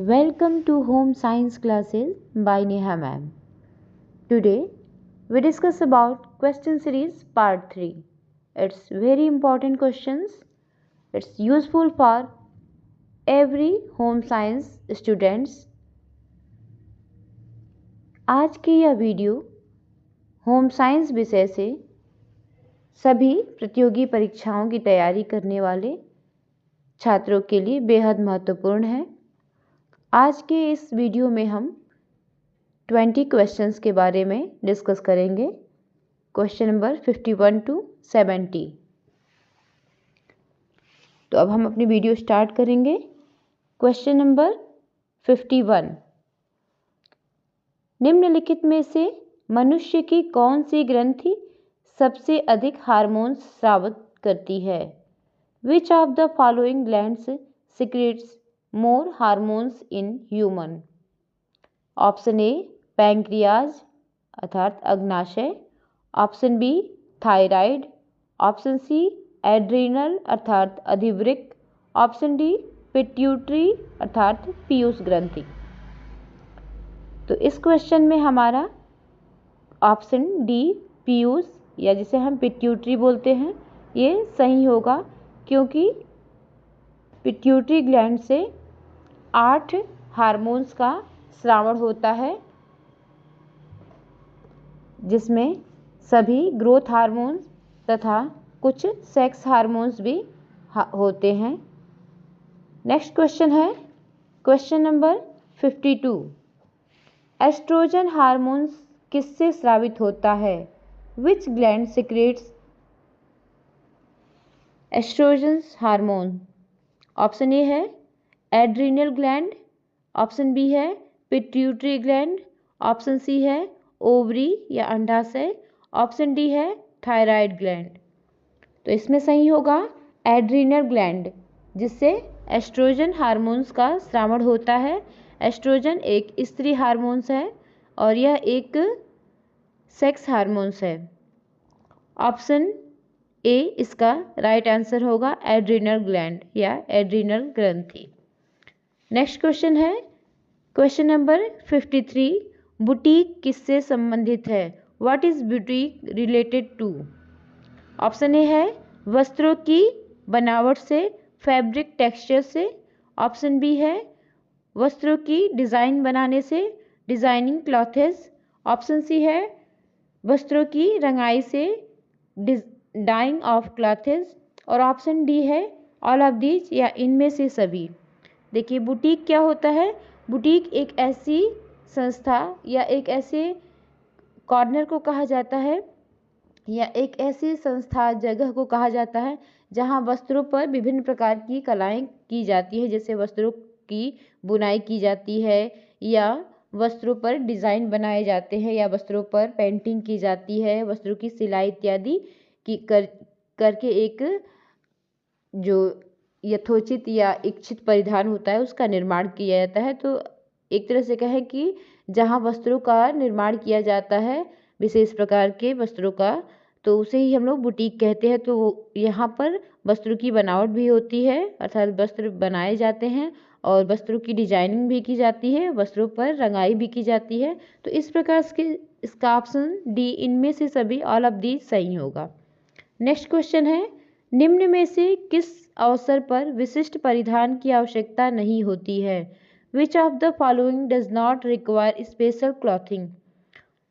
Welcome to Home Science classes by Neha ma'am. Today we discuss about question series part 3. It's very important questions. It's useful for every home science students. आज की यह video home science विषय से सभी प्रतियोगी परीक्षाओं की तैयारी करने वाले छात्रों के लिए बेहद महत्वपूर्ण है। आज के इस वीडियो में हम 20 क्वेश्चंस के बारे में डिस्कस करेंगे। Question number 51 to 70। तो अब हम अपनी वीडियो स्टार्ट करेंगे। क्वेश्चन नंबर 51, निम्नलिखित में से मनुष्य की कौन सी ग्रंथि सबसे अधिक हार्मोन्स स्रावित करती है? Which of the following glands secretes more hormones in human? Option A pancreas अर्थात अग्नाशय, option B thyroid, option C adrenal अर्थात अधिवृक्क, ऑप्शन डी पिट्यूटरी अर्थात पीयूष ग्रंथि। तो इस क्वेश्चन में हमारा ऑप्शन डी पीयूष या जिसे हम पिट्यूटरी बोलते हैं ये सही होगा, क्योंकि पिट्यूटरी ग्लैंड से 8 हार्मोन्स का स्रावण होता है, जिसमें सभी ग्रोथ हार्मोन्स तथा कुछ सेक्स हार्मोन्स भी होते हैं। नेक्स्ट क्वेश्चन है क्वेश्चन नंबर 52, एस्ट्रोजन हार्मोन्स किससे स्रावित होता है? Which gland secretes estrogen hormone? Option A है एड्रीनल ग्लैंड, ऑप्शन बी है पिट्यूटरी ग्लैंड, ऑप्शन सी है ओवरी या अंडाशय, ऑप्शन डी है थायराइड ग्लैंड। तो इसमें सही होगा एड्रीनल ग्लैंड, जिससे एस्ट्रोजन हार्मोन्स का स्रावण होता है। एस्ट्रोजन एक स्त्री हार्मोन्स है और यह एक सेक्स हार्मोन्स है। ऑप्शन ए इसका राइट आंसर होगा एड्रीनल ग्लैंड या एड्रीनल ग्रंथि। नेक्स्ट क्वेश्चन है क्वेश्चन नंबर 53, बुटीक किससे संबंधित है? What is boutique related to? Option A है वस्त्रों की बनावट से, फैब्रिक टेक्सचर से, ऑप्शन बी है वस्त्रों की डिज़ाइन बनाने से, डिज़ाइनिंग क्लॉथेस, ऑप्शन सी है वस्त्रों की रंगाई से, डाइंग ऑफ क्लॉथेस, और ऑप्शन डी है ऑल ऑफ दीज या इनमें से सभी। देखिए बुटीक क्या होता है? बुटीक एक ऐसी संस्था या एक ऐसे कॉर्नर को कहा जाता है या एक ऐसी संस्था जगह को कहा जाता है जहां वस्त्रों पर विभिन्न प्रकार की कलाएं की जाती है, जैसे वस्त्रों की बुनाई की जाती है या वस्त्रों पर डिज़ाइन बनाए जाते हैं या वस्त्रों पर पेंटिंग की जाती है, वस्त्रों की सिलाई इत्यादि की करके एक जो यथोचित या इच्छित परिधान होता है उसका निर्माण किया जाता है। तो एक तरह से कहें कि जहाँ वस्त्रों का निर्माण किया जाता है, विशेष प्रकार के वस्त्रों का, तो उसे ही हम लोग बुटीक कहते हैं। तो यहाँ पर वस्त्रों की बनावट भी होती है, अर्थात वस्त्र बनाए जाते हैं और वस्त्रों की डिजाइनिंग भी की जाती है, वस्त्रों पर रंगाई भी की जाती है। तो इस प्रकार से इसका ऑप्शन डी इनमें से सभी ऑल ऑफ दी सही होगा। नेक्स्ट क्वेश्चन है निम्न में से किस अवसर पर विशिष्ट परिधान की आवश्यकता नहीं होती है? Which of the following does not require special clothing?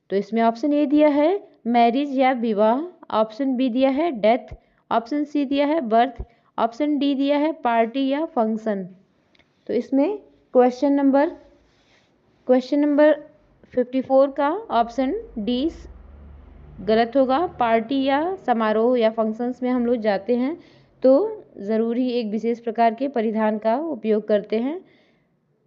तो इसमें ऑप्शन ए दिया है मैरिज या विवाह, ऑप्शन बी दिया है डेथ, ऑप्शन सी दिया है बर्थ, ऑप्शन डी दिया है पार्टी या फंक्शन। तो इसमें क्वेश्चन नंबर 54 का ऑप्शन डी गलत होगा। पार्टी या समारोह या फंक्शंस में हम लोग जाते हैं तो ज़रूरी एक विशेष प्रकार के परिधान का उपयोग करते हैं।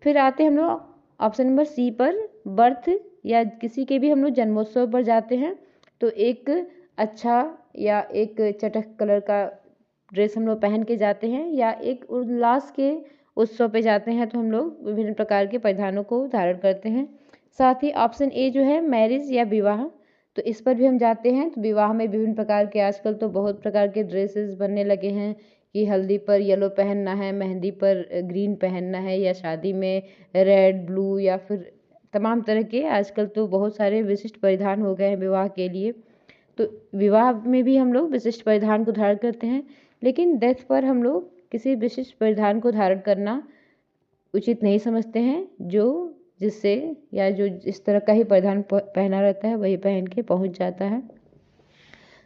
फिर आते हैं हम लोग ऑप्शन नंबर सी पर, बर्थ या किसी के भी हम लोग जन्मोत्सव पर जाते हैं तो एक अच्छा या एक चटक कलर का ड्रेस हम लोग पहन के जाते हैं, या एक उल्लास के उत्सव पे जाते हैं तो हम लोग विभिन्न प्रकार के परिधानों को धारण करते हैं। साथ ही ऑप्शन ए जो है मैरिज या विवाह, तो इस पर भी हम जाते हैं। तो विवाह में विभिन्न प्रकार के आजकल तो बहुत प्रकार के ड्रेसेस बनने लगे हैं कि हल्दी पर येलो पहनना है, मेहंदी पर ग्रीन पहनना है, या शादी में रेड, ब्लू, या फिर तमाम तरह के आजकल तो बहुत सारे विशिष्ट परिधान हो गए हैं विवाह के लिए। तो विवाह में भी हम लोग विशिष्ट परिधान को धारण करते हैं, लेकिन डेथ पर हम लोग किसी विशिष्ट परिधान को धारण करना उचित नहीं समझते हैं, जो जिससे या जो इस तरह का ही परिधान पहना रहता है वही पहन के पहुंच जाता है।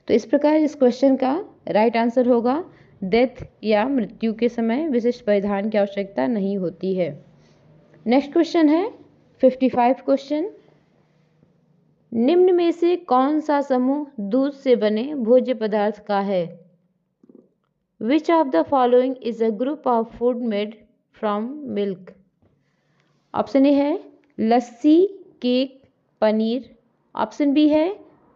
तो इस प्रकार इस क्वेश्चन का राइट आंसर होगा डेथ या मृत्यु के समय विशिष्ट परिधान की आवश्यकता नहीं होती है। नेक्स्ट क्वेश्चन है 55 क्वेश्चन। निम्न में से कौन सा समूह दूध से बने भोज्य पदार्थ का है? Which of the following is a group of food made from milk? Option A है लस्सी, केक, पनीर। ऑप्शन बी है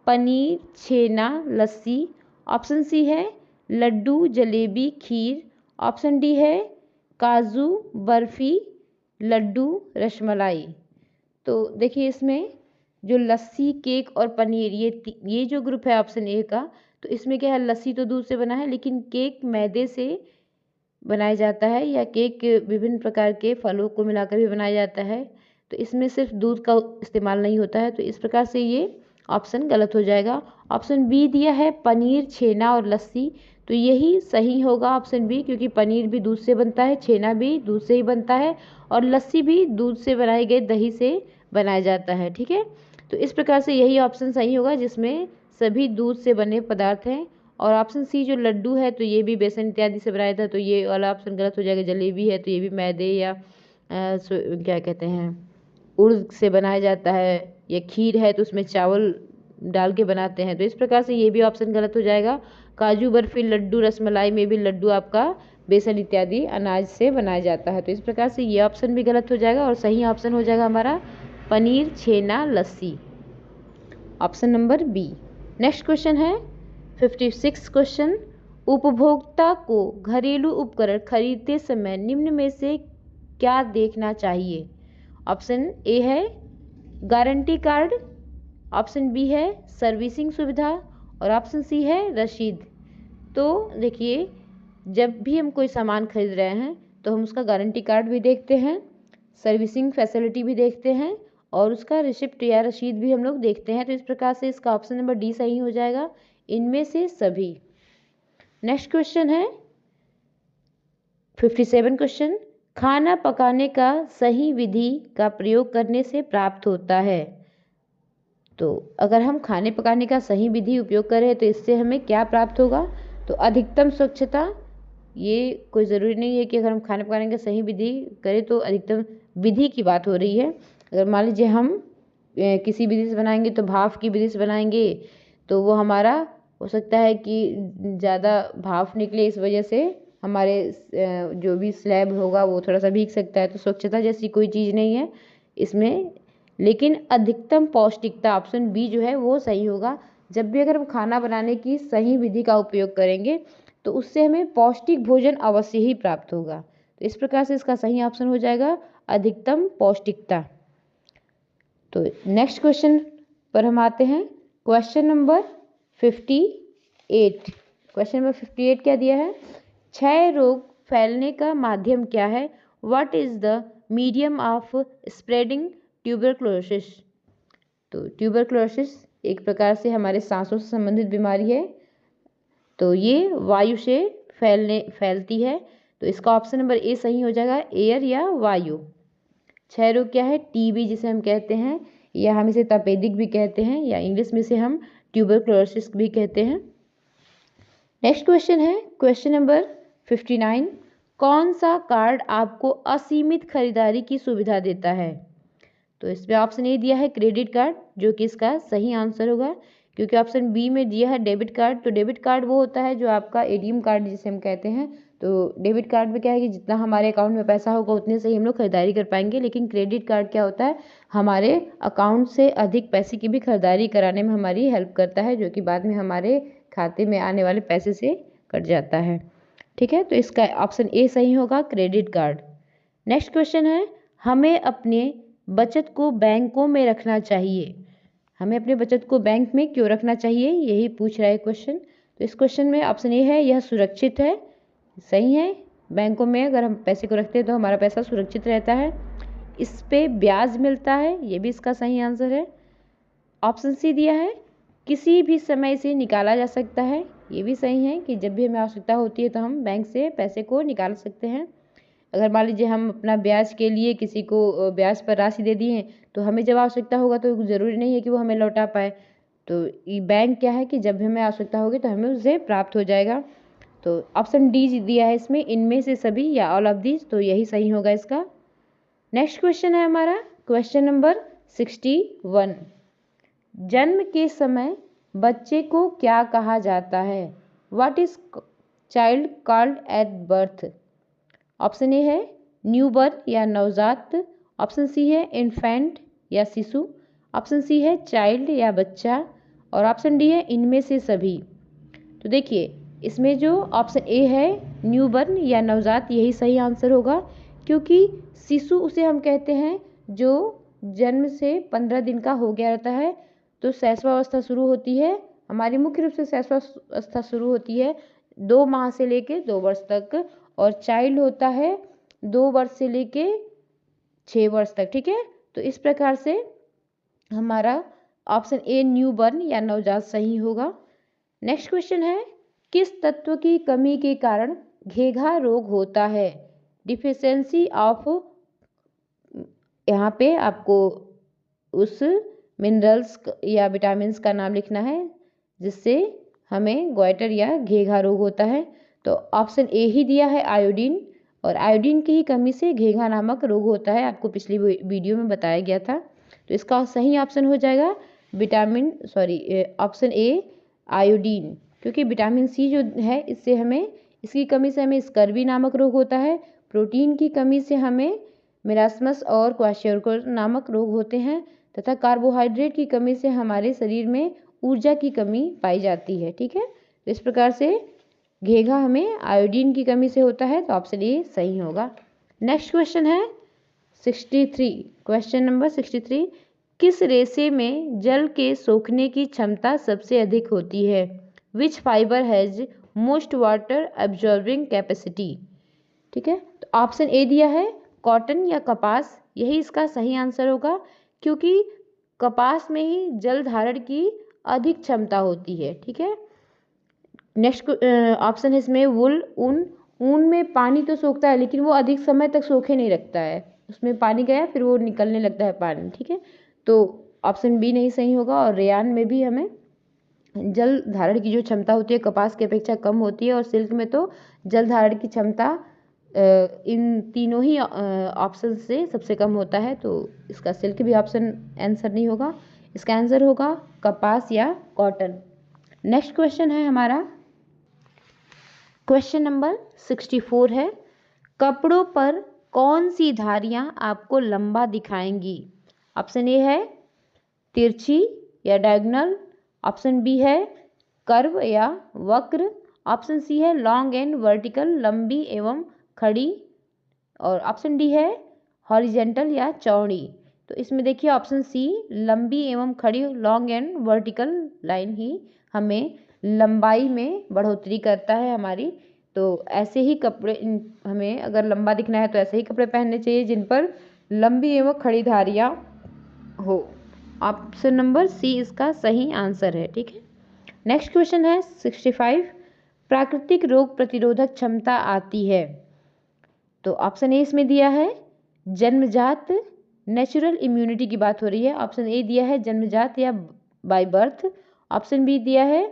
पनीर, छेना, लस्सी। ऑप्शन सी है लड्डू, जलेबी, खीर। ऑप्शन डी है काजू, बर्फी, लड्डू, रसमलाई। तो देखिए इसमें जो लस्सी, केक और पनीर, ये जो ग्रुप है ऑप्शन ए का, तो इसमें क्या है, लस्सी तो दूध से बना है, लेकिन केक मैदे से बनाया जाता है, या केक विभिन्न प्रकार के फलों को मिलाकर भी बनाया जाता है, तो इसमें सिर्फ दूध का इस्तेमाल नहीं होता है। तो इस प्रकार से ये ऑप्शन गलत हो जाएगा। ऑप्शन बी दिया है पनीर, छेना और लस्सी, तो यही सही होगा ऑप्शन बी, क्योंकि पनीर भी दूध से बनता है, छेना भी दूध से ही बनता है, और लस्सी भी दूध से बनाए गए दही से बनाया जाता है। ठीक है, तो इस प्रकार से यही ऑप्शन सही होगा जिसमें सभी दूध से बने पदार्थ हैं। और ऑप्शन सी जो लड्डू है, तो ये भी बेसन इत्यादि से बनाया था, तो ये वाला ऑप्शन गलत हो जाएगा। जलेबी है तो ये भी मैदे या क्या कहते हैं, उड़द से बनाया जाता है। या खीर है तो उसमें चावल डाल के बनाते हैं, तो इस प्रकार से ये भी ऑप्शन गलत हो जाएगा। काजू बर्फी, लड्डू, रसमलाई में भी लड्डू आपका बेसन इत्यादि अनाज से बनाया जाता है, तो इस प्रकार से ये ऑप्शन भी गलत हो जाएगा। और सही ऑप्शन हो जाएगा हमारा paneer, chhena, lassi, option number B. Next question है 56 क्वेश्चन। उपभोक्ता को घरेलू उपकरण खरीदते समय निम्न में से क्या देखना चाहिए? ऑप्शन ए है गारंटी कार्ड, ऑप्शन बी है सर्विसिंग सुविधा, और ऑप्शन सी है रसीद। तो देखिए जब भी हम कोई सामान खरीद रहे हैं तो हम उसका गारंटी कार्ड भी देखते हैं, सर्विसिंग फैसिलिटी भी देखते हैं, और उसका रिसिप्ट या रसीद भी हम लोग देखते हैं। तो इस प्रकार से इसका ऑप्शन नंबर डी सही हो जाएगा, इनमें से सभी। नेक्स्ट क्वेश्चन है 57 क्वेश्चन। खाना पकाने का सही विधि का प्रयोग करने से प्राप्त होता है? तो अगर हम खाने पकाने का सही विधि उपयोग करें तो इससे हमें क्या प्राप्त होगा? तो अधिकतम स्वच्छता। ये कोई ज़रूरी नहीं है कि अगर हम खाने पकाने का सही विधि करें तो अधिकतम विधि की बात हो रही है। अगर मान लीजिए हम किसी विधि से बनाएंगे तो भाप की विधि से बनाएंगे, तो वो हमारा हो सकता है कि ज़्यादा भाप निकले, इस वजह से हमारे जो भी स्लैब होगा वो थोड़ा सा भीग सकता है। तो स्वच्छता जैसी कोई चीज़ नहीं है इसमें, लेकिन अधिकतम पौष्टिकता, ऑप्शन बी जो है वो सही होगा। जब भी अगर हम खाना बनाने की सही विधि का उपयोग करेंगे तो उससे हमें पौष्टिक भोजन अवश्य ही प्राप्त होगा। तो इस प्रकार से इसका सही ऑप्शन हो जाएगा अधिकतम पौष्टिकता। तो नेक्स्ट क्वेश्चन पर हम आते हैं, क्वेश्चन नंबर 58। क्वेश्चन नंबर 58 क्या दिया है? क्षय रोग फैलने का माध्यम क्या है? What is the medium of spreading tuberculosis? तो ट्यूबरक्लोसिस एक प्रकार से हमारे सांसों से संबंधित बीमारी है, तो ये वायु से फैलती है। तो इसका ऑप्शन नंबर ए सही हो जाएगा, एयर या वायु। क्षय रोग क्या है? टीबी जिसे हम कहते हैं, या हम इसे तपेदिक भी कहते हैं, या इंग्लिश में से हम ट्यूबरक्लोसिस भी कहते हैं। नेक्स्ट क्वेश्चन है क्वेश्चन नंबर 59। कौन सा कार्ड आपको असीमित खरीदारी की सुविधा देता है? तो इसमें ऑप्शन ए दिया है क्रेडिट कार्ड, जो कि इसका सही आंसर होगा, क्योंकि ऑप्शन बी में दिया है डेबिट कार्ड। तो डेबिट कार्ड वो होता है जो आपका एटीएम कार्ड जिसे हम कहते हैं। तो डेबिट कार्ड में क्या है कि जितना हमारे अकाउंट में पैसा होगा उतने से ही हम लोग खरीदारी कर पाएंगे, लेकिन क्रेडिट कार्ड क्या होता है, हमारे अकाउंट से अधिक पैसे की भी खरीदारी कराने में हमारी हेल्प करता है, जो कि बाद में हमारे खाते में आने वाले पैसे से कट जाता है। ठीक है, तो इसका ऑप्शन ए सही होगा, क्रेडिट कार्ड। नेक्स्ट क्वेश्चन है, हमें अपने बचत को बैंकों में रखना चाहिए? हमें अपने बचत को बैंक में क्यों रखना चाहिए, यही पूछ रहा है क्वेश्चन। तो इस क्वेश्चन में ऑप्शन ए है यह सुरक्षित है, सही है। बैंकों में अगर हम पैसे को रखते हैं तो हमारा पैसा सुरक्षित रहता है, इस पे ब्याज मिलता है, ये भी इसका सही आंसर है। ऑप्शन सी दिया है किसी भी समय इसे निकाला जा सकता है, ये भी सही है कि जब भी हमें आवश्यकता होती है तो हम बैंक से पैसे को निकाल सकते हैं। अगर मान लीजिए हम अपना ब्याज के लिए किसी को ब्याज पर राशि दे दिए तो हमें जब आवश्यकता होगा तो ज़रूरी नहीं है कि वो हमें लौटा पाए। तो ये बैंक क्या है कि जब हमें आवश्यकता होगी तो हमें उसे प्राप्त हो जाएगा। तो ऑप्शन डी दिया है इसमें, इनमें से सभी या ऑल ऑफ दीज, तो यही सही होगा इसका। नेक्स्ट क्वेश्चन है हमारा क्वेश्चन नंबर 61। जन्म के समय बच्चे को क्या कहा जाता है? What is child called at birth? Option A है न्यू बर्न या नवजात, ऑप्शन सी है इन्फेंट या शिशु, ऑप्शन सी है चाइल्ड या बच्चा, और ऑप्शन डी है इनमें से सभी। तो देखिए इसमें जो ऑप्शन ए है न्यू बर्न या नवजात, यही सही आंसर होगा, क्योंकि शिशु उसे हम कहते हैं जो जन्म से 15 दिन का हो गया रहता है। तो शैशवावस्था शुरू होती है, हमारी मुख्य रूप से शैशवावस्था शुरू होती है 2 माह से लेके 2 वर्ष तक, और चाइल्ड होता है 2 वर्ष से लेके 6 वर्ष तक। ठीक है, तो इस प्रकार से हमारा ऑप्शन ए न्यू बर्न या नवजात सही होगा। नेक्स्ट क्वेश्चन है किस तत्व की कमी के कारण घेघा रोग होता है? डिफिशियंसी ऑफ, यहाँ पे आपको उस मिनरल्स या विटामिन्स का नाम लिखना है जिससे हमें ग्वाइटर या घेघा रोग होता है। तो ऑप्शन ए ही दिया है आयोडीन, और आयोडीन की ही कमी से घेघा नामक रोग होता है, आपको पिछली वीडियो में बताया गया था। तो इसका सही ऑप्शन हो जाएगा ऑप्शन ए आयोडीन, क्योंकि विटामिन सी जो है इससे हमें, इसकी कमी से हमें स्कर्वी नामक रोग होता है। प्रोटीन की कमी से हमें मेरास्मस और क्वाशियोरकर नामक रोग होते हैं, तथा कार्बोहाइड्रेट की कमी से हमारे शरीर में ऊर्जा की कमी पाई जाती है। ठीक है, तो इस प्रकार से घेघा हमें आयोडीन की कमी से होता है, तो ऑप्शन ए सही होगा। नेक्स्ट क्वेश्चन है 63, क्वेश्चन नंबर 63। किस रेशे में जल के सोखने की क्षमता सबसे अधिक होती है? Which fibre has most water absorbing capacity? ठीक है, तो ऑप्शन ए दिया है कॉटन या कपास, यही इसका सही आंसर होगा, क्योंकि कपास में ही जल धारण की अधिक क्षमता होती है। ठीक है, नेक्स्ट ऑप्शन है इसमें वुल, ऊन। ऊन में पानी तो सोखता है लेकिन वो अधिक समय तक सोखे नहीं रखता है, उसमें पानी गया फिर वो निकलने लगता है पानी। ठीक है, तो ऑप्शन बी नहीं सही होगा। और रेयान में भी हमें जल धारण की जो क्षमता होती है कपास की अपेक्षा कम होती है, और सिल्क में तो जल धारण की क्षमता इन तीनों ही ऑप्शन से सबसे कम होता है। तो इसका सिल्क भी ऑप्शन आंसर नहीं होगा, इसका आंसर होगा कपास या कॉटन। नेक्स्ट क्वेश्चन है हमारा क्वेश्चन नंबर 64 है कपड़ों पर कौन सी धारियां आपको लंबा दिखाएंगी? ऑप्शन ए है तिरछी या डायगोनल, ऑप्शन बी है कर्व या वक्र, ऑप्शन सी है लॉन्ग एंड वर्टिकल, लंबी एवं खड़ी, और ऑप्शन डी है हॉरिजेंटल या चौड़ी। तो इसमें देखिए ऑप्शन सी लंबी एवं खड़ी, लॉन्ग एंड वर्टिकल लाइन ही हमें लंबाई में बढ़ोतरी करता है हमारी। तो ऐसे ही कपड़े, हमें अगर लंबा दिखना है तो ऐसे ही कपड़े पहनने चाहिए जिन पर लंबी एवं खड़ी धारियाँ हो। ऑप्शन नंबर सी इसका सही आंसर है। ठीक है, नेक्स्ट क्वेश्चन है 65। प्राकृतिक रोग प्रतिरोधक क्षमता आती है? तो ऑप्शन ए इसमें दिया है जन्मजात, नेचुरल इम्यूनिटी की बात हो रही है। ऑप्शन ए दिया है जन्मजात या बाय बर्थ, ऑप्शन बी दिया है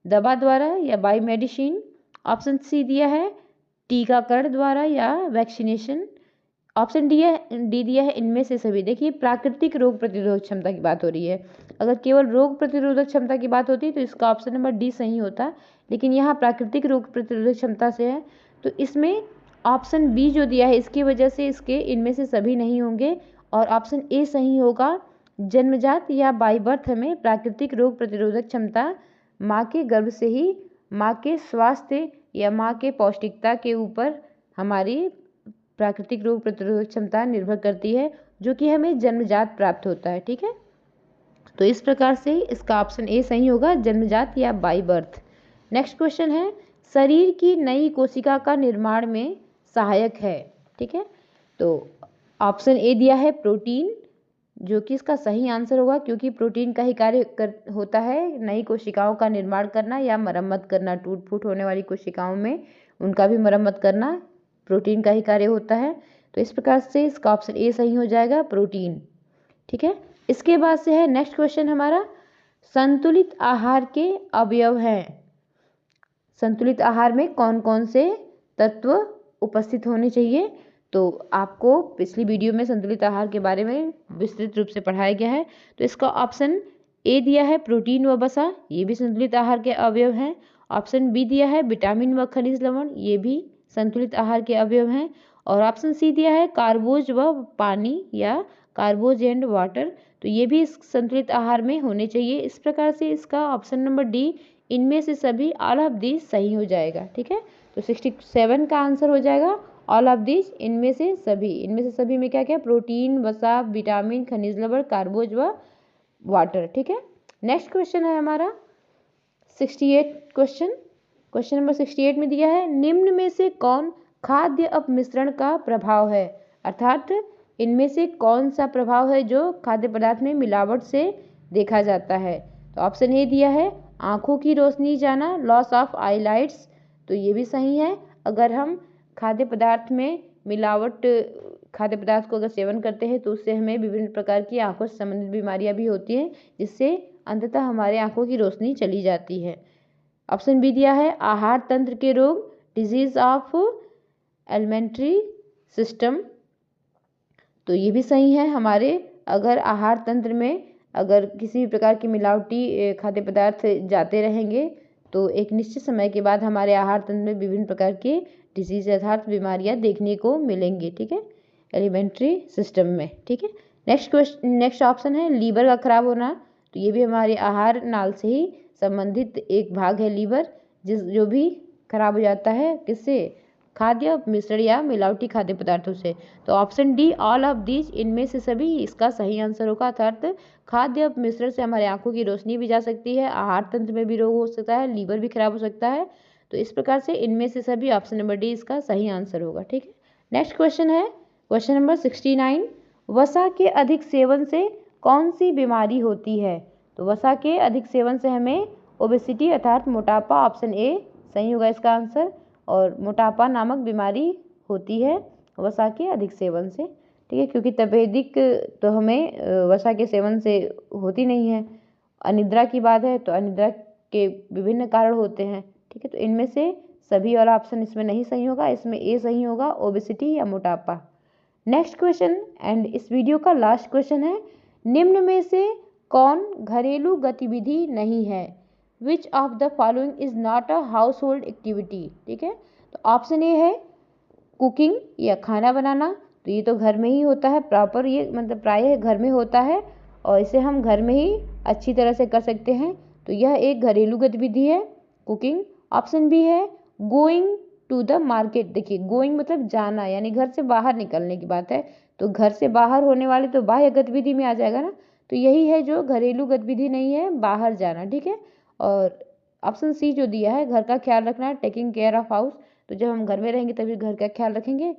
दवा द्वारा या बाय मेडिसिन, ऑप्शन सी दिया है टीकाकरण द्वारा या वैक्सीनेशन, ऑप्शन डी दिया है इनमें से सभी। देखिए प्राकृतिक रोग प्रतिरोधक क्षमता की बात हो रही है, अगर केवल रोग प्रतिरोधक क्षमता की बात होती तो इसका ऑप्शन नंबर डी सही होता, लेकिन यहाँ प्राकृतिक रोग प्रतिरोधक क्षमता से है, तो इसमें ऑप्शन बी जो दिया है इसकी वजह से इसके इनमें से सभी नहीं होंगे, और ऑप्शन ए सही होगा जन्मजात या बाय बर्थ हमें प्राकृतिक रोग प्रतिरोधक क्षमता माँ के गर्भ से ही, माँ के स्वास्थ्य या माँ के पौष्टिकता के ऊपर हमारी प्राकृतिक रोग प्रतिरोधक क्षमता निर्भर करती है, जो कि हमें जन्मजात प्राप्त होता है। ठीक है, तो इस प्रकार से इसका ऑप्शन ए सही होगा जन्मजात या बाय बर्थ। नेक्स्ट क्वेश्चन है शरीर की नई कोशिका का निर्माण में सहायक है। ठीक है, तो ऑप्शन ए दिया है प्रोटीन, जो कि इसका सही आंसर होगा, क्योंकि प्रोटीन का ही कार्य होता है नई कोशिकाओं का निर्माण करना या मरम्मत करना। टूट फूट होने वाली कोशिकाओं में उनका भी मरम्मत करना प्रोटीन का ही कार्य होता है। तो इस प्रकार से इसका ऑप्शन ए सही हो जाएगा, प्रोटीन। ठीक है, इसके बाद से है नेक्स्ट क्वेश्चन हमारा, संतुलित आहार के अवयव हैं। संतुलित आहार में कौन कौन से तत्व उपस्थित होने चाहिए? तो आपको पिछली वीडियो में संतुलित आहार के बारे में विस्तृत रूप से पढ़ाया गया है। तो इसका ऑप्शन ए दिया है प्रोटीन व वसा, ये भी संतुलित आहार के अवयव हैं। ऑप्शन बी दिया है विटामिन व खनिज लवण, ये भी संतुलित आहार के अवयव हैं। और ऑप्शन सी दिया है कार्बोज व पानी या कार्बोज एंड वाटर, तो ये भी इस संतुलित आहार में होने चाहिए। इस प्रकार से इसका ऑप्शन नंबर डी, इनमें से सभी, ऑल ऑफ दिस सही हो जाएगा। ठीक है, तो 67 का आंसर हो जाएगा ऑल ऑफ दिस, इनमें से सभी। इनमें से सभी में क्या क्या? प्रोटीन, वसा, विटामिन, खनिज लवण, कार्बोज व वाटर। ठीक है, नेक्स्ट क्वेश्चन है हमारा 68 क्वेश्चन नंबर 68 में दिया है, निम्न में से कौन खाद्य अपमिश्रण का प्रभाव है? अर्थात इनमें से कौन सा प्रभाव है जो खाद्य पदार्थ में मिलावट से देखा जाता है? तो ऑप्शन ए दिया है आंखों की रोशनी जाना, लॉस ऑफ आईलाइट्स, तो ये भी सही है। अगर हम खाद्य पदार्थ में मिलावट खाद्य पदार्थ को अगर सेवन करते हैं तो उससे हमें विभिन्न प्रकार की आंखों से संबंधित बीमारियां भी होती हैं, जिससे अंततः हमारे आंखों की रोशनी चली जाती है। ऑप्शन बी दिया है आहार तंत्र के रोग, डिजीज ऑफ एलिमेंट्री सिस्टम, तो ये भी सही है। हमारे अगर आहार तंत्र में अगर किसी भी प्रकार की मिलावटी खाद्य पदार्थ जाते रहेंगे तो एक निश्चित समय के बाद हमारे आहार तंत्र में विभिन्न प्रकार के डिजीज अर्थात बीमारियां देखने को मिलेंगी। ठीक है, एलिमेंट्री सिस्टम में। ठीक है, नेक्स्ट ऑप्शन है लीवर का खराब होना, तो ये भी हमारे आहार नाल से ही संबंधित एक भाग है लीवर, जो भी खराब हो जाता है किससे? खाद्य मिश्रण या मिलावटी खाद्य पदार्थों से। तो option D all of this, इनमें से सभी, इसका सही आंसर होगा। अर्थात खाद्य मिश्रण से हमारे आंखों की रोशनी भी जा सकती है, आहार तंत्र में भी रोग हो सकता है, लीवर भी खराब हो सकता है। तो इस प्रकार से इनमें से सभी, ऑप्शन नंबर डी इसका सही आंसर होगा। ठीक है, नेक्स्ट क्वेश्चन है क्वेश्चन नंबर 69, वसा के अधिक सेवन से कौन सी बीमारी होती है? तो वसा के अधिक सेवन से हमें ओबेसिटी अर्थात मोटापा, ऑप्शन ए सही होगा इसका आंसर, और मोटापा नामक बीमारी होती है वसा के अधिक सेवन से। ठीक है, क्योंकि तपेदिक तो हमें वसा के सेवन से होती नहीं है। अनिद्रा की बात है तो अनिद्रा के विभिन्न कारण होते हैं। ठीक है, तो इनमें से सभी और ऑप्शन इसमें नहीं सही होगा, इसमें ए सही होगा, ओबेसिटी या मोटापा। नेक्स्ट क्वेश्चन एंड इस वीडियो का लास्ट क्वेश्चन है, निम्न में से कौन घरेलू गतिविधि नहीं है? Which of the following is not a house hold activity? ठीक है, तो ऑप्शन ए है कुकिंग या खाना बनाना, तो ये तो घर में ही होता है, प्रॉपर ये मतलब प्रायः घर में होता है और इसे हम घर में ही अच्छी तरह से कर सकते हैं, तो यह एक घरेलू गतिविधि है, कुकिंग। ऑप्शन बी है गोइंग टू द मार्केट, देखिए गोइंग मतलब जाना, यानी घर से बाहर निकलने की बात है, तो घर से बाहर होने वाले तो बाह्य गतिविधि में आ जाएगा ना, तो यही है जो घरेलू गतिविधि नहीं है, बाहर जाना। ठीक है, और ऑप्शन सी जो दिया है घर का ख्याल रखना, टेकिंग केयर ऑफ हाउस, तो जब हम घर में रहेंगे तभी घर का ख्याल रखेंगे,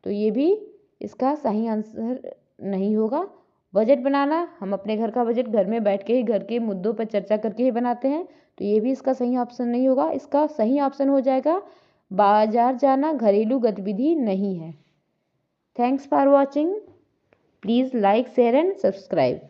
तो ये भी इसका सही आंसर नहीं होगा। बजट बनाना, हम अपने घर का बजट घर में बैठ के ही घर के मुद्दों पर चर्चा करके ही बनाते हैं, तो ये भी इसका सही ऑप्शन नहीं होगा। इसका सही ऑप्शन हो जाएगा बाजार जाना घरेलू गतिविधि नहीं है। Thanks for watching, please like share and subscribe.